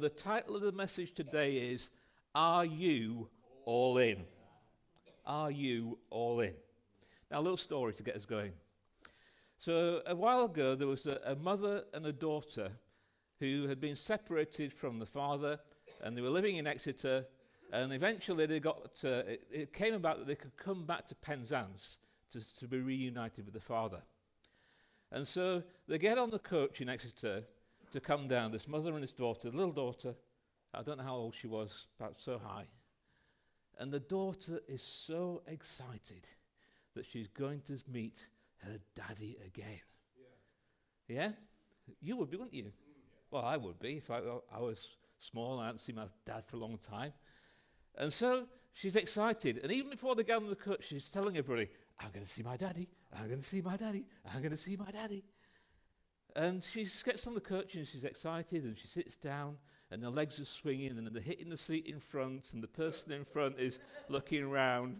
The title of the message today is, Are You All In? Are you all in? Now, a little story to get us going. So, a while ago, there was a mother and a daughter who had been separated from the father, and they were living in Exeter, and eventually it came about that they could come back to Penzance to be reunited with the father. And so they get on the coach in Exeter to come down, this mother and this daughter, the little daughter, I don't know how old she was, about so high. And the daughter is so excited that she's going to meet her daddy again. Yeah? You would be, wouldn't you? Well, I would be if I was small and I hadn't seen my dad for a long time. And so she's excited. And even before they get on the coach, she's telling everybody, I'm going to see my daddy, I'm going to see my daddy, I'm going to see my daddy. And she gets on the coach and she's excited and she sits down and her legs are swinging and they're hitting the seat in front and the person in front is looking around.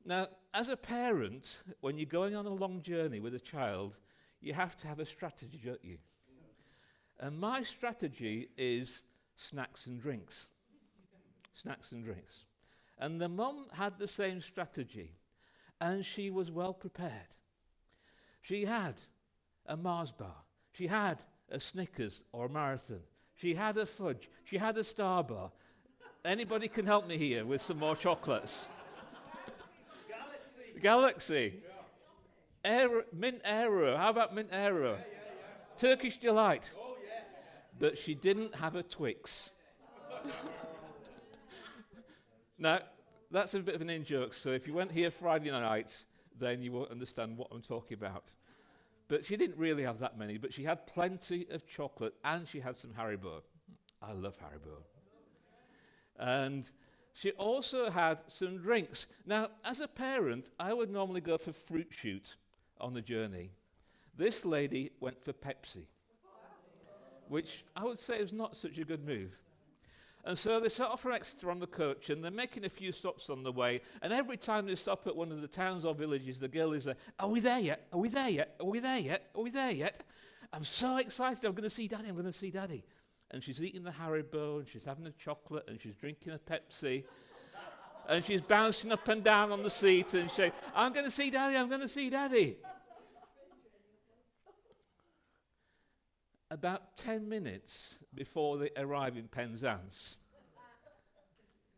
Now, as a parent, when you're going on a long journey with a child, you have to have a strategy, don't you? And my strategy is snacks and drinks. Snacks and drinks. And the mum had the same strategy, and she was well prepared. She had a Mars bar. She had a Snickers or a Marathon. She had a fudge. She had a Star bar. Anybody can help me here with some more chocolates? Galaxy. Mint Aero. How about Mint Aero? Turkish Delight. But she didn't have a Twix. Now, that's a bit of an in-joke, so if you went here Friday night, then you won't understand what I'm talking about. But she didn't really have that many, but she had plenty of chocolate, and she had some Haribo. I love Haribo. And she also had some drinks. Now, as a parent, I would normally go for fruit shoot on the journey. This lady went for Pepsi, which I would say is not such a good move. And so they set off from Exeter on the coach, and they're making a few stops on the way, and every time they stop at one of the towns or villages, the girl is like, are we there yet? Are we there yet? Are we there yet? Are we there yet? I'm so excited, I'm going to see Daddy, I'm going to see Daddy. And she's eating the Haribo, and she's having a chocolate, and she's drinking a Pepsi, and she's bouncing up and down on the seat, and she's I'm going to see Daddy, I'm going to see Daddy. About 10 minutes before they arrive in Penzance,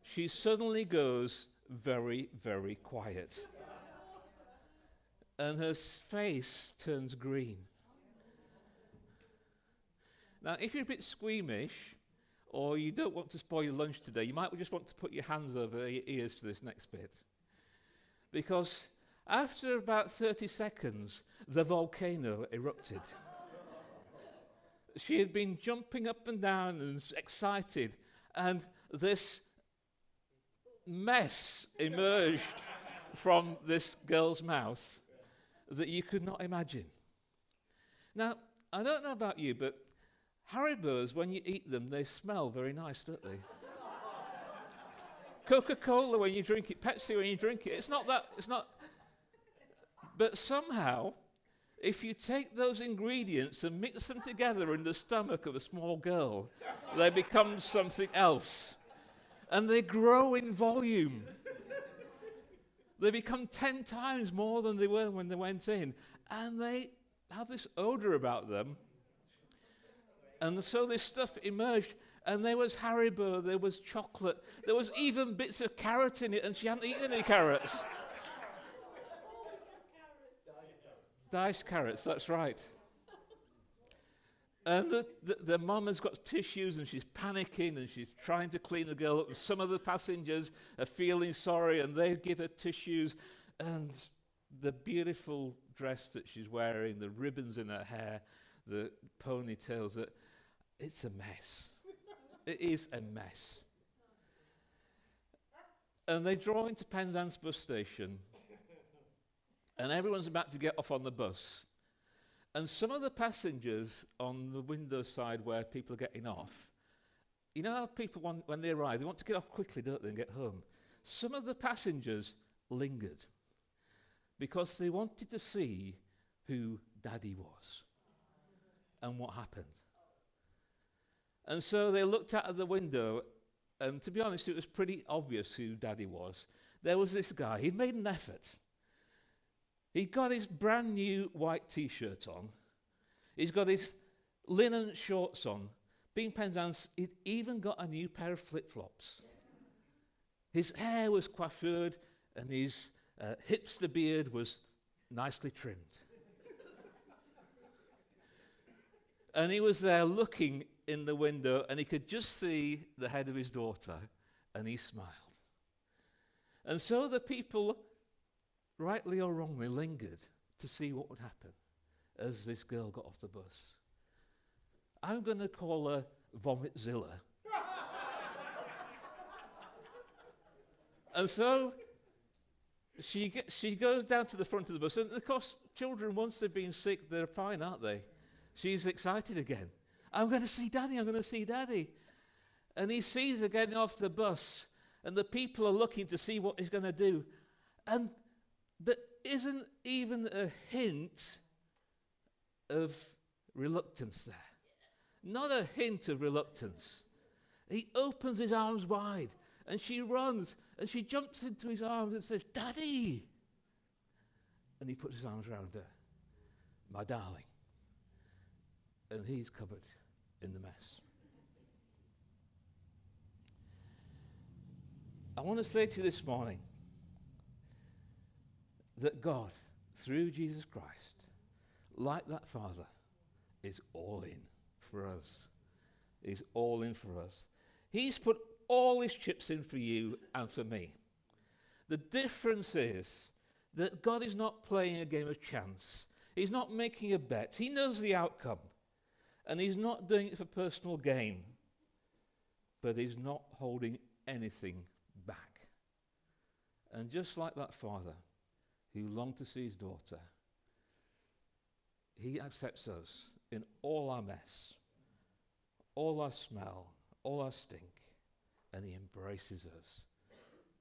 she suddenly goes very, very quiet. And her face turns green. Now, if you're a bit squeamish, or you don't want to spoil your lunch today, you might just want to put your hands over your ears for this next bit. Because after about 30 seconds, the volcano erupted. She had been jumping up and down and excited, and this mess emerged from this girl's mouth that you could not imagine. Now, I don't know about you, but Haribos, when you eat them, they smell very nice, don't they? Coca-Cola when you drink it, Pepsi when you drink it, it's not. But somehow, if you take those ingredients and mix them together in the stomach of a small girl, they become something else. And they grow in volume. They become 10 times more than they were when they went in. And they have this odor about them. And so this stuff emerged. And there was Haribo, there was chocolate, there was even bits of carrot in it, and she hadn't eaten any carrots. Diced carrots, that's right. And the mum has got tissues and she's panicking and she's trying to clean the girl up. And some of the passengers are feeling sorry and they give her tissues. And the beautiful dress that she's wearing, the ribbons in her hair, the ponytails, it's a mess. It is a mess. And they draw into Penzance bus station. And everyone's about to get off on the bus. And some of the passengers on the window side where people are getting off, you know how people, when they arrive, they want to get off quickly, don't they, and get home? Some of the passengers lingered because they wanted to see who Daddy was and what happened. And so they looked out of the window, and to be honest, it was pretty obvious who Daddy was. There was this guy. He'd made an effort. He'd got his brand new white T-shirt on. He's got his linen shorts on. Being Penzance, he'd even got a new pair of flip-flops. His hair was coiffured, and his hipster beard was nicely trimmed. And he was there looking in the window, and he could just see the head of his daughter, and he smiled. And so the people, rightly or wrongly, lingered to see what would happen as this girl got off the bus. I'm going to call her Vomitzilla. And so she goes down to the front of the bus, and of course, children, once they've been sick, they're fine, aren't they? She's excited again. I'm going to see Daddy, I'm going to see Daddy. And he sees her getting off the bus, and the people are looking to see what he's going to do. And there isn't even a hint of reluctance there. Not a hint of reluctance. He opens his arms wide, and she runs, and she jumps into his arms and says, Daddy! And he puts his arms around her. My darling. And he's covered in the mess. I want to say to you this morning that God, through Jesus Christ, like that Father, is all in for us. He's all in for us. He's put all his chips in for you and for me. The difference is that God is not playing a game of chance. He's not making a bet. He knows the outcome. And he's not doing it for personal gain. But he's not holding anything back. And just like that father who longed to see his daughter, he accepts us in all our mess, all our smell, all our stink, and he embraces us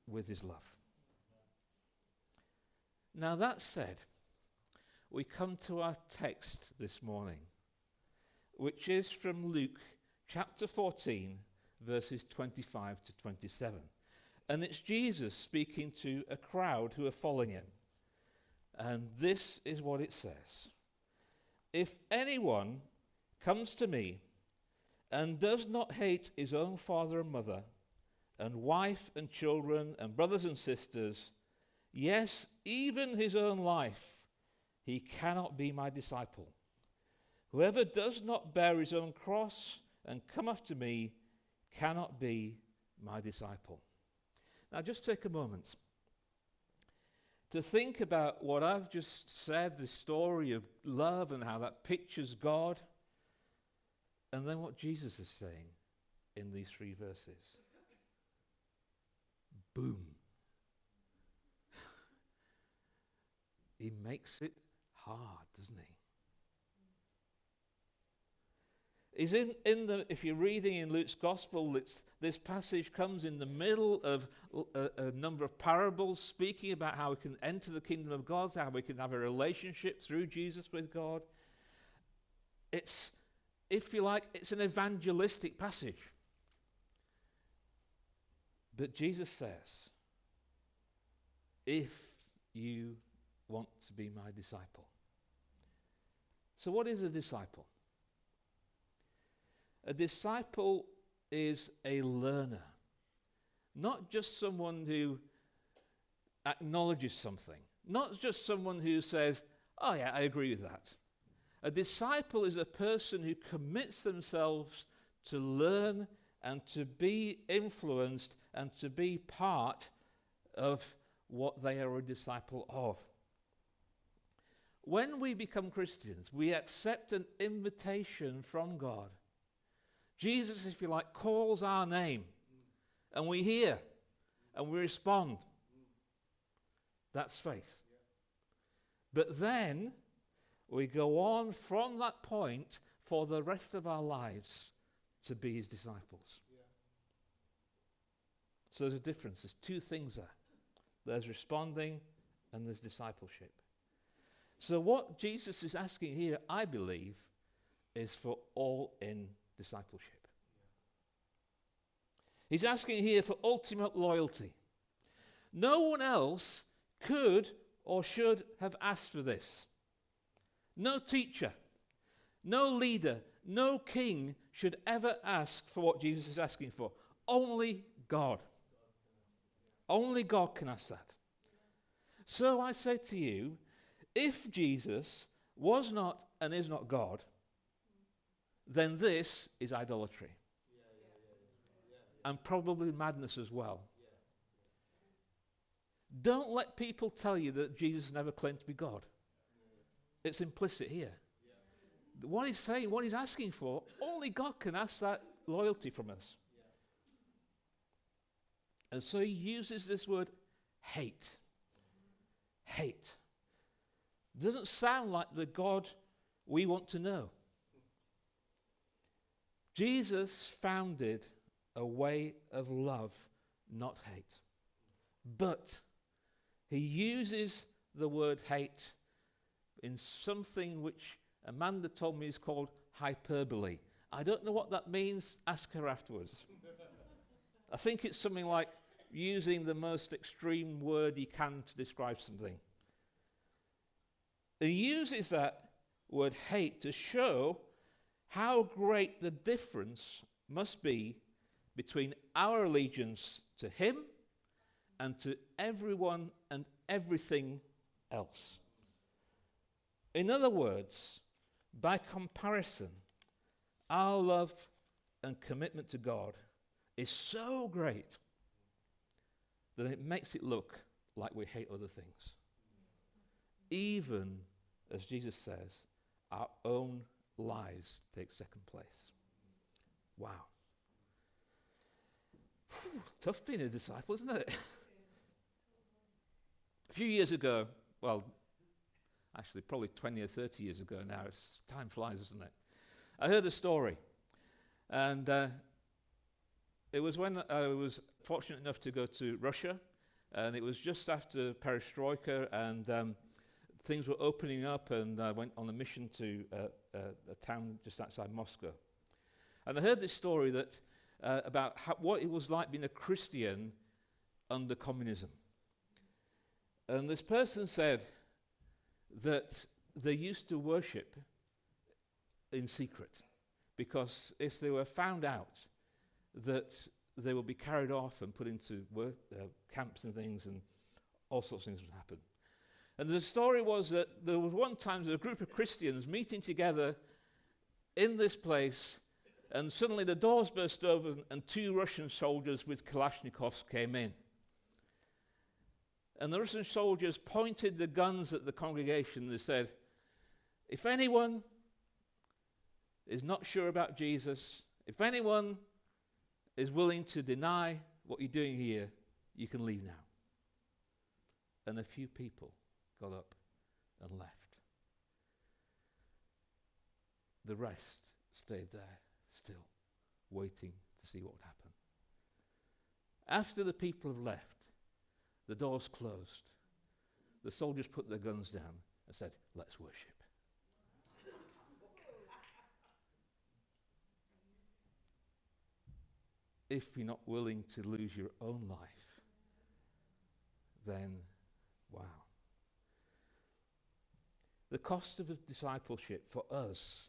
with his love. Now that said, we come to our text this morning, which is from Luke chapter 14, verses 25 to 27. And it's Jesus speaking to a crowd who are following him. And this is what it says. If anyone comes to me and does not hate his own father and mother, and wife and children and brothers and sisters, yes, even his own life, he cannot be my disciple. Whoever does not bear his own cross and come after me cannot be my disciple. Now just take a moment to think about what I've just said, the story of love and how that pictures God, and then what Jesus is saying in these 3 verses. Boom. He makes it hard, doesn't he? Is in the, if you're reading in Luke's Gospel, this passage comes in the middle of a number of parables speaking about how we can enter the kingdom of God, how we can have a relationship through Jesus with God. It's, if you like, it's an evangelistic passage. But Jesus says, if you want to be my disciple. So what is a disciple? A disciple is a learner, not just someone who acknowledges something, not just someone who says, oh yeah, I agree with that. A disciple is a person who commits themselves to learn and to be influenced and to be part of what they are a disciple of. When we become Christians, we accept an invitation from God. Jesus, if you like, calls our name, and we hear, and we respond. That's faith. But then, we go on from that point for the rest of our lives to be his disciples. So there's a difference. There's 2 things there. There's responding, and there's discipleship. So what Jesus is asking here, I believe, is for all-in discipleship. He's asking here for ultimate loyalty. No one else could or should have asked for this. No teacher, no leader, no king should ever ask for what Jesus is asking for. Only God. Only God can ask that. So I say to you, if Jesus was not and is not God, then this is idolatry. And probably madness as well. Don't let people tell you that Jesus never claimed to be God. It's implicit here. What he's saying, what he's asking for, only God can ask that loyalty from us. And so he uses this word hate. Hate. Doesn't sound like the God we want to know. Jesus founded a way of love, not hate. But he uses the word hate in something which Amanda told me is called hyperbole. I don't know what that means. Ask her afterwards. I think it's something like using the most extreme word he can to describe something. He uses that word hate to show how great the difference must be between our allegiance to him and to everyone and everything else. In other words, by comparison, our love and commitment to God is so great that it makes it look like we hate other things. Even, as Jesus says, our own lives take second place. Wow. Tough being a disciple, isn't it? A few years ago, well, actually probably 20 or 30 years ago now, time flies, isn't it? I heard a story, and it was when I was fortunate enough to go to Russia, and it was just after Perestroika, and things were opening up, and I went on a mission to a town just outside Moscow. And I heard this story that about what it was like being a Christian under communism. And this person said that they used to worship in secret, because if they were found out, that they would be carried off and put into camps and things, and all sorts of things would happen. And the story was that there was one time a group of Christians meeting together in this place, and suddenly the doors burst open and two Russian soldiers with Kalashnikovs came in. And the Russian soldiers pointed the guns at the congregation and they said, if anyone is not sure about Jesus, if anyone is willing to deny what you're doing here, you can leave now. And a few people got up and left. The rest stayed there still, waiting to see what would happen. After the people have left, the doors closed. The soldiers put their guns down and said, let's worship. If you're not willing to lose your own life, then wow. The cost of discipleship for us,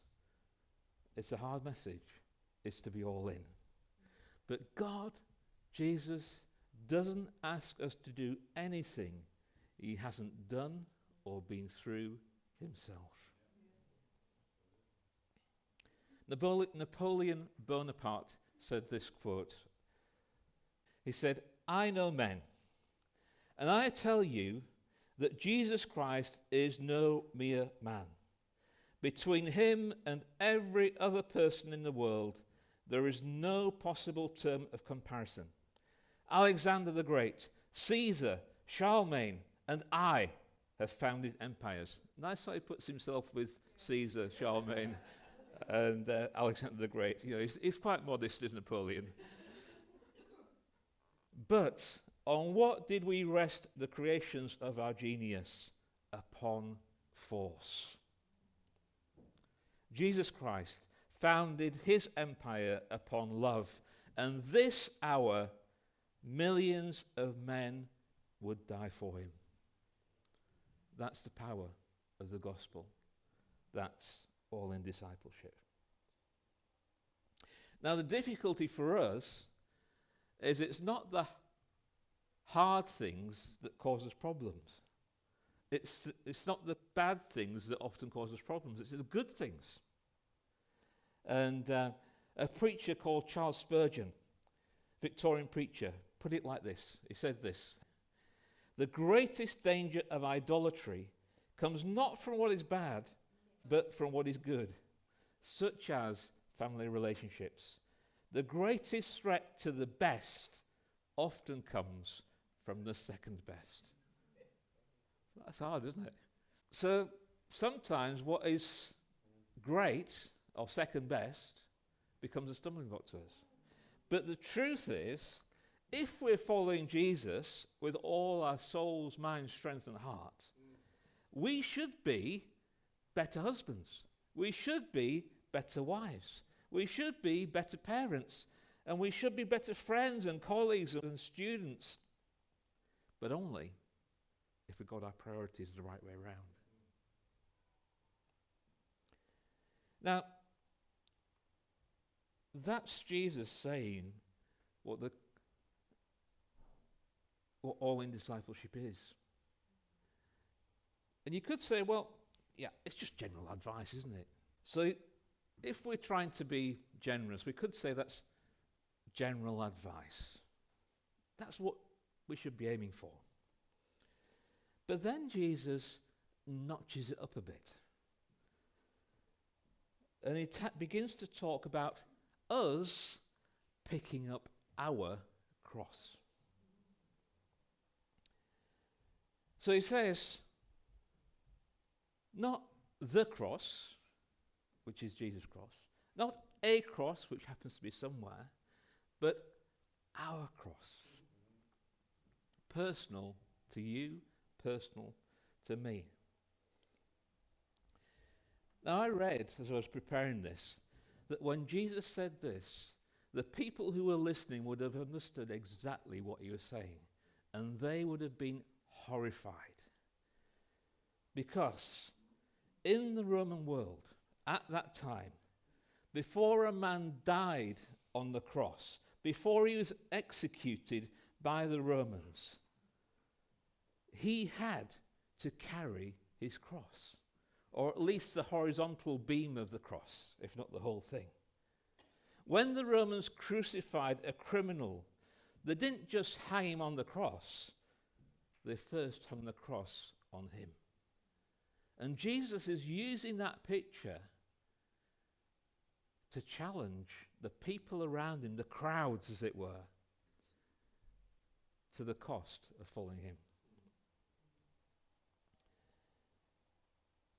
it's a hard message, is to be all in. But God, Jesus, doesn't ask us to do anything he hasn't done or been through himself. Napoleon Bonaparte said this quote. He said, I know men, and I tell you that Jesus Christ is no mere man. Between him and every other person in the world, there is no possible term of comparison. Alexander the Great, Caesar, Charlemagne, and I have founded empires. Nice how he puts himself with Caesar, Charlemagne, and Alexander the Great. You know, he's quite modest, is Napoleon. But on what did we rest the creations of our genius? Upon force. Jesus Christ founded his empire upon love, And this hour, millions of men would die for him. That's the power of the gospel. That's all in discipleship. Now, the difficulty for us is it's not the hard things that cause us problems. It's not the bad things that often cause us problems. It's the good things. And a preacher called Charles Spurgeon, Victorian preacher, put it like this. He said this: "The greatest danger of idolatry comes not from what is bad, but from what is good, such as family relationships. The greatest threat to the best often comes from the second best." That's hard, isn't it? So sometimes what is great or second best becomes a stumbling block to us. But the truth is, if we're following Jesus with all our souls, mind, strength, and heart, we should be better husbands. We should be better wives. We should be better parents. And we should be better friends and colleagues and students. But only if we got our priorities the right way around. Now, that's Jesus saying what all in discipleship is. And you could say, well, yeah, it's just general advice, isn't it? So if we're trying to be generous, we could say that's general advice. That's what we should be aiming for. But then Jesus notches it up a bit. And he begins to talk about us picking up our cross. So he says, not the cross, which is Jesus' cross, not a cross, which happens to be somewhere, but our cross. Personal to you, personal to me. Now, I read, as I was preparing this, that when Jesus said this, the people who were listening would have understood exactly what he was saying, and they would have been horrified. Because in the Roman world, at that time, before a man died on the cross, before he was executed by the Romans, he had to carry his cross, or at least the horizontal beam of the cross, if not the whole thing. When the Romans crucified a criminal, they didn't just hang him on the cross, they first hung the cross on him. And Jesus is using that picture to challenge the people around him, the crowds as it were, to the cost of following him.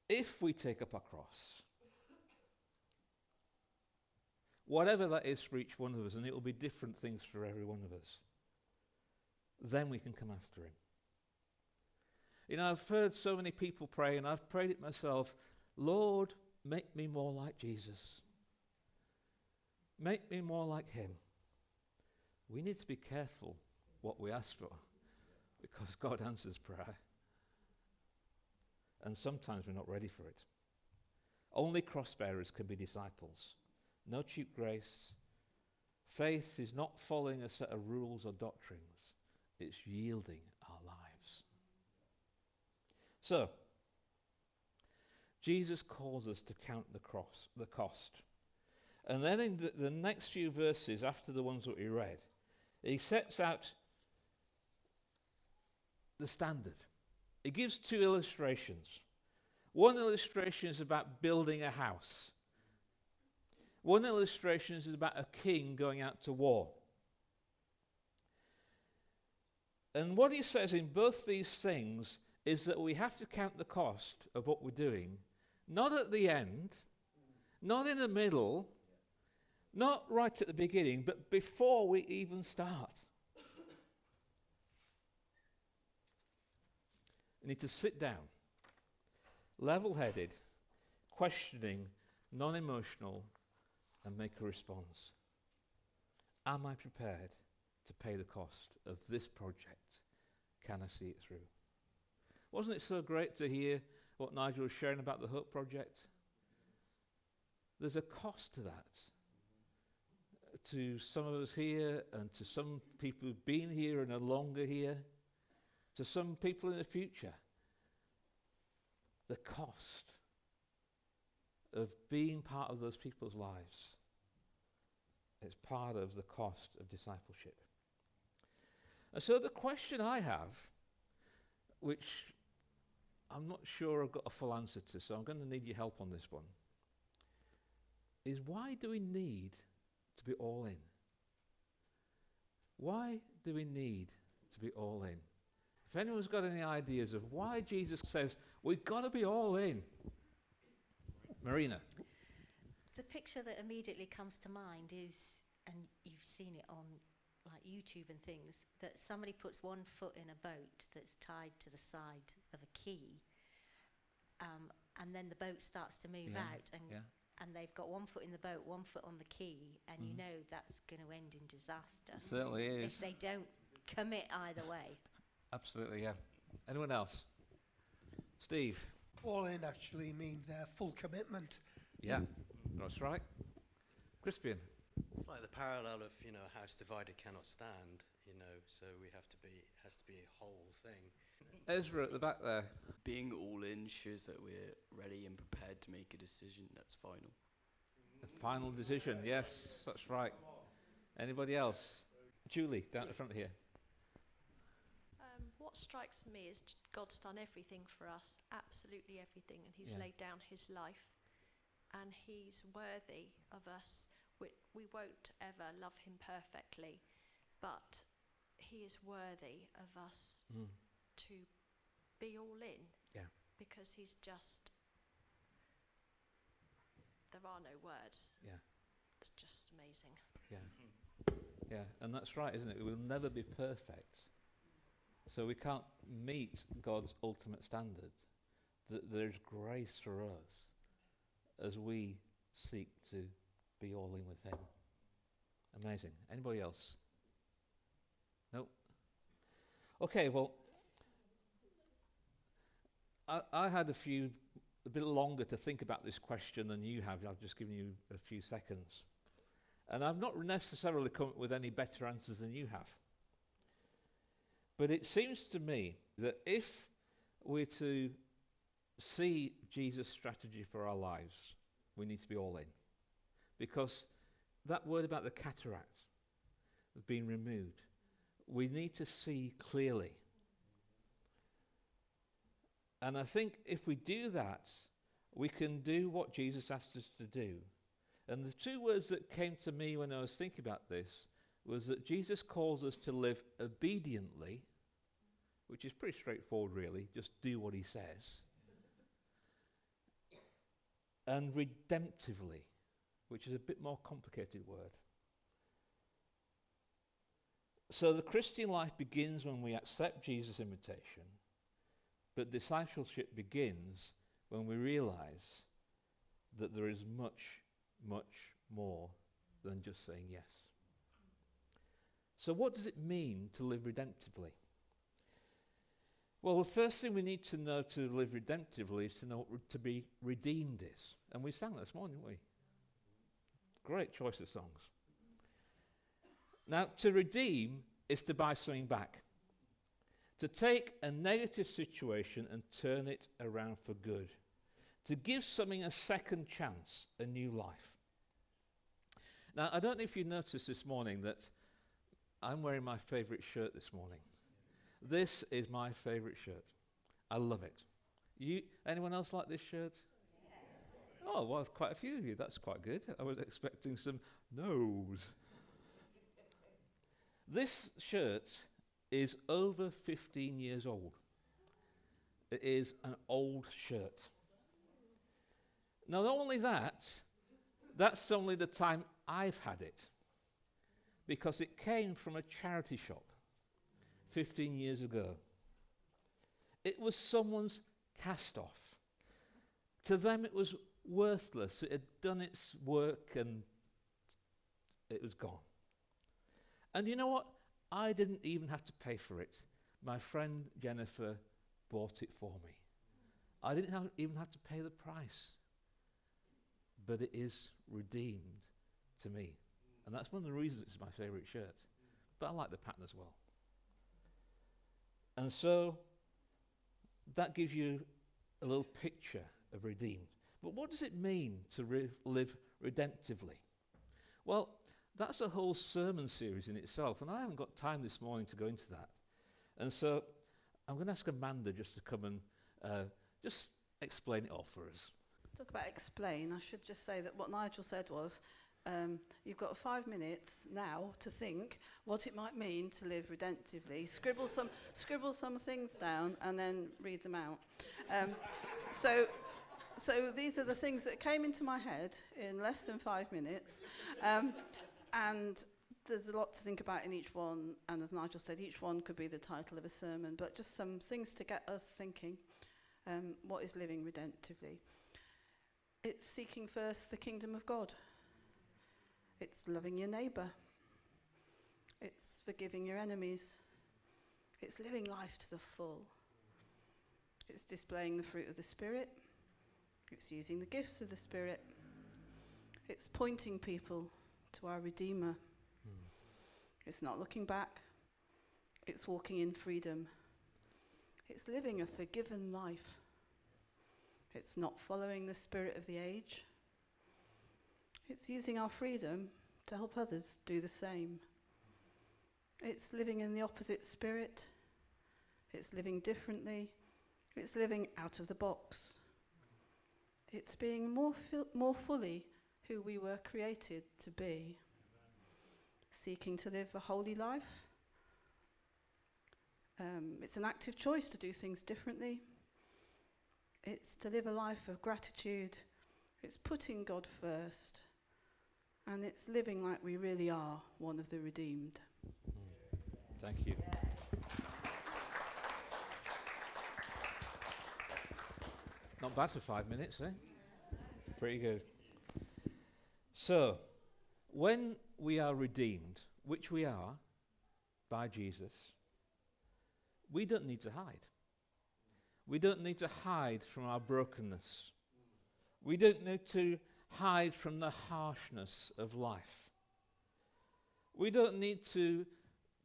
If we take up our cross, whatever that is for each one of us, and it will be different things for every one of us, then we can come after him. You know, I've heard so many people pray, and I've prayed it myself, Lord, make me more like Jesus. Make me more like him. We need to be careful what we ask for, because God answers prayer. And sometimes we're not ready for it. Only cross bearers can be disciples. No cheap grace. Faith is not following a set of rules or doctrines. It's yielding our lives. So, Jesus calls us to count the cost. And then in the next few verses, after the ones that we read, he sets out the standard. He gives two illustrations. One illustration is about building a house. One illustration is about a king going out to war. And what he says in both these things is that we have to count the cost of what we're doing, not at the end, not in the middle, not right at the beginning, but before we even start. You need to sit down, level-headed, questioning, non-emotional, and make a response. Am I prepared to pay the cost of this project? Can I see it through? Wasn't it so great to hear what Nigel was sharing about the Hope Project? There's a cost to that. To some of us here, and to some people who've been here and are longer here, to some people in the future. The cost of being part of those people's lives is part of the cost of discipleship. And so the question I have, which I'm not sure I've got a full answer to, so I'm going to need your help on this one, is why do we need to be all in? Why do we need to be all in? If anyone's got any ideas of why Jesus says we've got to be all in. Marina. The picture that immediately comes to mind is, and you've seen it on like YouTube and things, that somebody puts one foot in a boat that's tied to the side of a quay, and then the boat starts to move out, and they've got one foot in the boat, one foot on the quay, and you know that's going to end in disaster. It certainly is. If they don't commit either way. Absolutely, yeah. Anyone else? Steve? All in actually means full commitment. Yeah, that's right. Crispian? It's like the parallel of, a house divided cannot stand, so it has to be a whole thing. Ezra at the back there. Being all in shows that we're ready and prepared to make a decision that's final. The final decision, yes, that's right. Anybody else? Julie, down the front here. What strikes me is God's done everything for us, absolutely everything, and he's laid down his life, and he's worthy of us. We won't ever love him perfectly, but he is worthy of us to be all in, because he's just, there are no words. It's just amazing. Yeah, and that's right, isn't it? We will never be perfect. So we can't meet God's ultimate standard. There's grace for us as we seek to be all in with him. Amazing. Anybody else? No? Okay, well, I had a bit longer to think about this question than you have. I've just given you a few seconds. And I've not necessarily come up with any better answers than you have. But it seems to me that if we're to see Jesus' strategy for our lives, we need to be all in. Because that word about the cataract has been removed. We need to see clearly. And I think if we do that, we can do what Jesus asked us to do. And the two words that came to me when I was thinking about this was that Jesus calls us to live obediently, which is pretty straightforward really, just do what he says, and redemptively, which is a bit more complicated word. So the Christian life begins when we accept Jesus' invitation, but discipleship begins when we realize that there is much, much more than just saying yes. So what does it mean to live redemptively? Well, the first thing we need to know to live redemptively is to know what to be redeemed is. And we sang that this morning, didn't we? Great choice of songs. Now, to redeem is to buy something back. To take a negative situation and turn it around for good. To give something a second chance, a new life. Now, I don't know if you noticed this morning that I'm wearing my favourite shirt this morning. This is my favourite shirt. I love it. Anyone else like this shirt? Yes. Oh, well, quite a few of you. That's quite good. I was expecting some no's. This shirt is over 15 years old. It is an old shirt. Now, not only that, that's only the time I've had it, because it came from a charity shop 15 years ago. It was someone's cast off. To them it was worthless. It had done its work and it was gone. And you know what? I didn't even have to pay for it. My friend Jennifer bought it for me. I didn't even have to pay the price. But it is redeemed to me. And that's one of the reasons it's my favourite shirt. But I like the pattern as well. And so that gives you a little picture of redeemed. But what does it mean to live redemptively? Well, that's a whole sermon series in itself, and I haven't got time this morning to go into that. And so I'm going to ask Amanda just to come and just explain it all for us. Talk about explain. I should just say that what Nigel said was, you've got 5 minutes now to think what it might mean to live redemptively. Scribble some things down and then read them out. So these are the things that came into my head in less than 5 minutes. And there's a lot to think about in each one. And as Nigel said, each one could be the title of a sermon, but just some things to get us thinking. What is living redemptively? It's seeking first the kingdom of God. It's loving your neighbour. It's forgiving your enemies. It's living life to the full. It's displaying the fruit of the Spirit. It's using the gifts of the Spirit. It's pointing people to our Redeemer. It's not looking back. It's walking in freedom. It's living a forgiven life. It's not following the spirit of the age. It's using our freedom to help others do the same. It's living in the opposite spirit. It's living differently. It's living out of the box. It's being more fully who we were created to be. Seeking to live a holy life. It's an active choice to do things differently. It's to live a life of gratitude. It's putting God first. And it's living like we really are one of the redeemed. Thank you. Not bad for 5 minutes, eh? Pretty good. So, when we are redeemed, which we are by Jesus, we don't need to hide. We don't need to hide from our brokenness. We don't need to hide from the harshness of life. We don't need to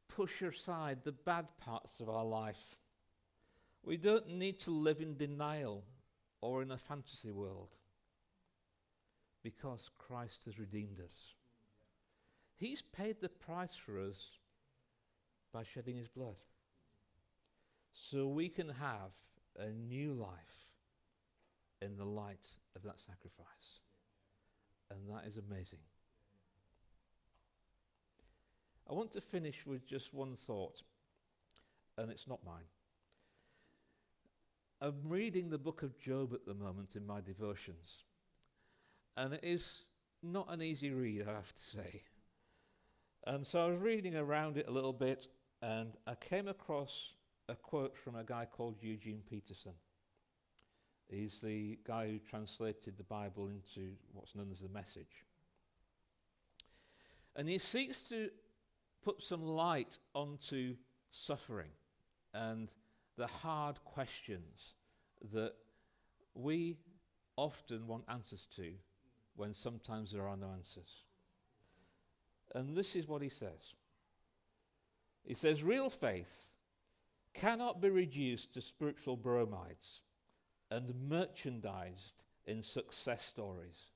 push aside the bad parts of our life. We don't need to live in denial or in a fantasy world, because Christ has redeemed us. He's paid the price for us by shedding his blood, so we can have a new life in the light of that sacrifice. And that is amazing. I want to finish with just one thought, and it's not mine. I'm reading the book of Job at the moment in my devotions, and it is not an easy read, I have to say. And so I was reading around it a little bit, and I came across a quote from a guy called Eugene Peterson. He's the guy who translated the Bible into what's known as the Message. And he seeks to put some light onto suffering and the hard questions that we often want answers to when sometimes there are no answers. And this is what he says. He says, real faith cannot be reduced to spiritual bromides and merchandised in success stories.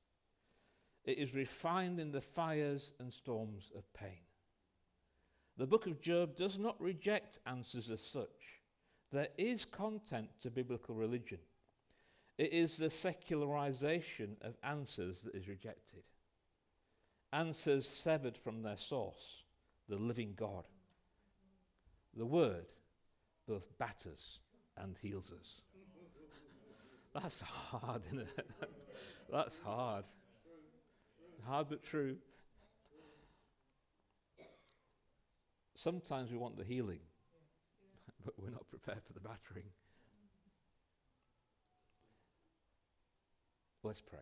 It is refined in the fires and storms of pain. The book of Job does not reject answers as such. There is content to biblical religion. It is the secularization of answers that is rejected. Answers severed from their source, the living God. The word both batters and heals us. That's hard, isn't it? That's hard. Hard but true. Sometimes we want the healing, but we're not prepared for the battering. Let's pray.